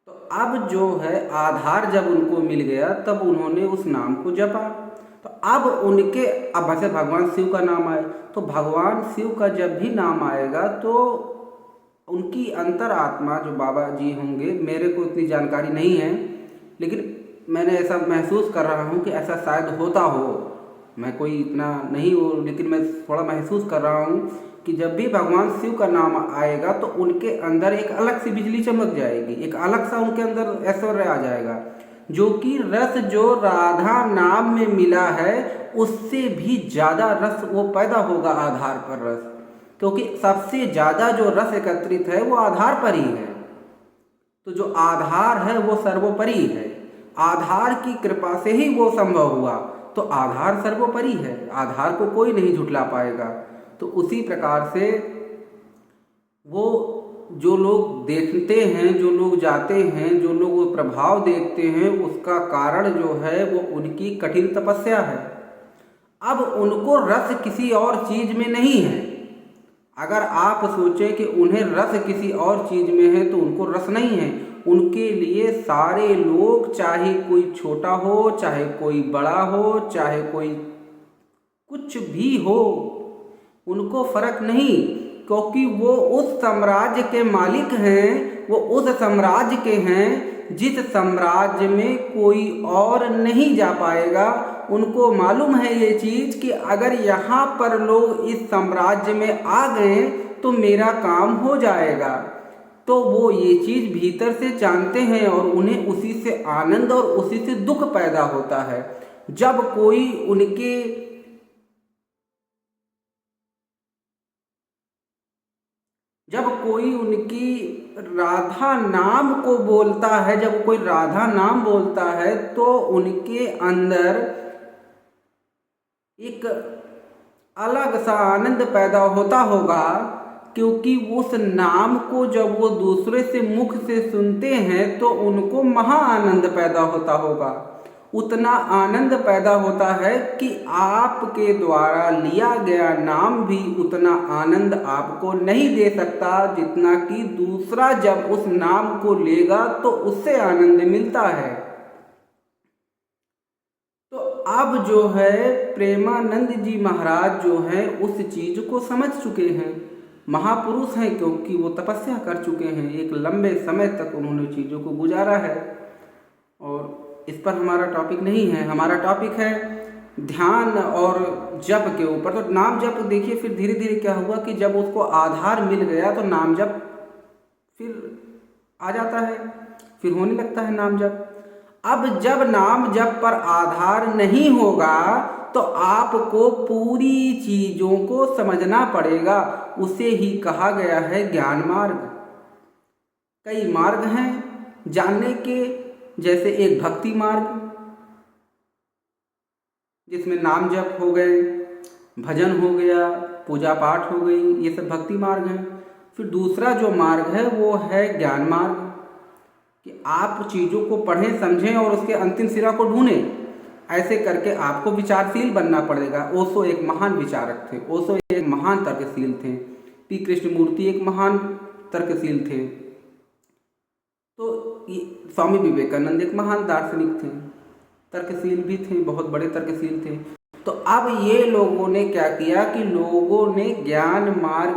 तो अब जो है आधार जब उनको मिल गया तब उन्होंने उस नाम को जपा। तो अब उनके, अब वैसे भगवान शिव का नाम आए तो भगवान शिव का जब भी नाम आएगा तो उनकी अंतरात्मा जो बाबा जी होंगे, मेरे को इतनी जानकारी नहीं है लेकिन मैंने ऐसा महसूस कर रहा हूँ कि ऐसा शायद होता हो, मैं कोई इतना नहीं हो लेकिन मैं थोड़ा महसूस कर रहा हूँ कि जब भी भगवान शिव का नाम आएगा तो उनके अंदर एक अलग सी बिजली चमक जाएगी, एक अलग सा उनके अंदर ऐश्वर्य आ जाएगा, जो कि रस जो राधा नाम में मिला है उससे भी ज़्यादा रस वो पैदा होगा आधार पर रस, क्योंकि सबसे ज़्यादा जो रस एकत्रित है वो आधार पर ही है। तो जो आधार है वो सर्वोपरि है, आधार की कृपा से ही वो संभव हुआ, तो आधार सर्वोपरि है, आधार को कोई नहीं झुठला पाएगा। तो उसी प्रकार से वो जो लोग देखते हैं, जो लोग जाते हैं, जो लोग वो प्रभाव देखते हैं, उसका कारण जो है वो उनकी कठिन तपस्या है। अब उनको रस किसी और चीज में नहीं है। अगर आप सोचें कि उन्हें रस किसी और चीज में है तो उनको रस नहीं है। उनके लिए सारे लोग, चाहे कोई छोटा हो, चाहे कोई बड़ा हो, चाहे कोई कुछ भी हो, उनको फर्क नहीं, क्योंकि वो उस साम्राज्य के मालिक हैं, वो उस साम्राज्य के हैं जिस साम्राज्य में कोई और नहीं जा पाएगा। उनको मालूम है ये चीज़ कि अगर यहाँ पर लोग इस साम्राज्य में आ गए तो मेरा काम हो जाएगा। तो वो ये चीज़ भीतर से जानते हैं और उन्हें उसी से आनंद और उसी से दुख पैदा होता है। जब कोई उनकी राधा नाम को बोलता है, जब कोई राधा नाम बोलता है तो उनके अंदर एक अलग सा आनंद पैदा होता होगा, क्योंकि उस नाम को जब वो दूसरे से मुख से सुनते हैं तो उनको महा आनंद पैदा होता होगा। उतना आनंद पैदा होता है कि आपके द्वारा लिया गया नाम भी उतना आनंद आपको नहीं दे सकता जितना कि दूसरा जब उस नाम को लेगा तो उससे आनंद मिलता है। तो अब जो है प्रेमानंद जी महाराज जो हैं उस चीज को समझ चुके हैं, महापुरुष हैं, क्योंकि वो तपस्या कर चुके हैं, एक लंबे समय तक उन्होंने चीज़ों को गुजारा है। और इस पर हमारा टॉपिक नहीं है, हमारा टॉपिक है ध्यान और जप के ऊपर। तो नाम जप देखिए, फिर धीरे धीरे क्या हुआ कि जब उसको आधार मिल गया तो नाम जप फिर आ जाता है, फिर होने लगता है नाम जप। अब जब नाम जप पर आधार नहीं होगा तो आपको पूरी चीजों को समझना पड़ेगा। उसे ही कहा गया है ज्ञान मार्ग। कई मार्ग हैं जानने के, जैसे एक भक्ति मार्ग जिसमें नाम जप हो गए, भजन हो गया, पूजा पाठ हो गई, ये सब भक्ति मार्ग हैं। फिर दूसरा जो मार्ग है वो है ज्ञान मार्ग, कि आप चीज़ों को पढ़ें, समझें और उसके अंतिम सिरा को ढूंढें। ऐसे करके आपको विचारशील बनना पड़ेगा। ओशो एक महान विचारक थे, ओशो एक महान तर्कशील थे, पी कृष्णमूर्ति एक महान तर्कशील थे, तो स्वामी विवेकानंद एक महान दार्शनिक थे, तर्कशील भी थे, बहुत बड़े तर्कशील थे। तो अब ये लोगों ने क्या किया कि लोगों ने ज्ञान मार्ग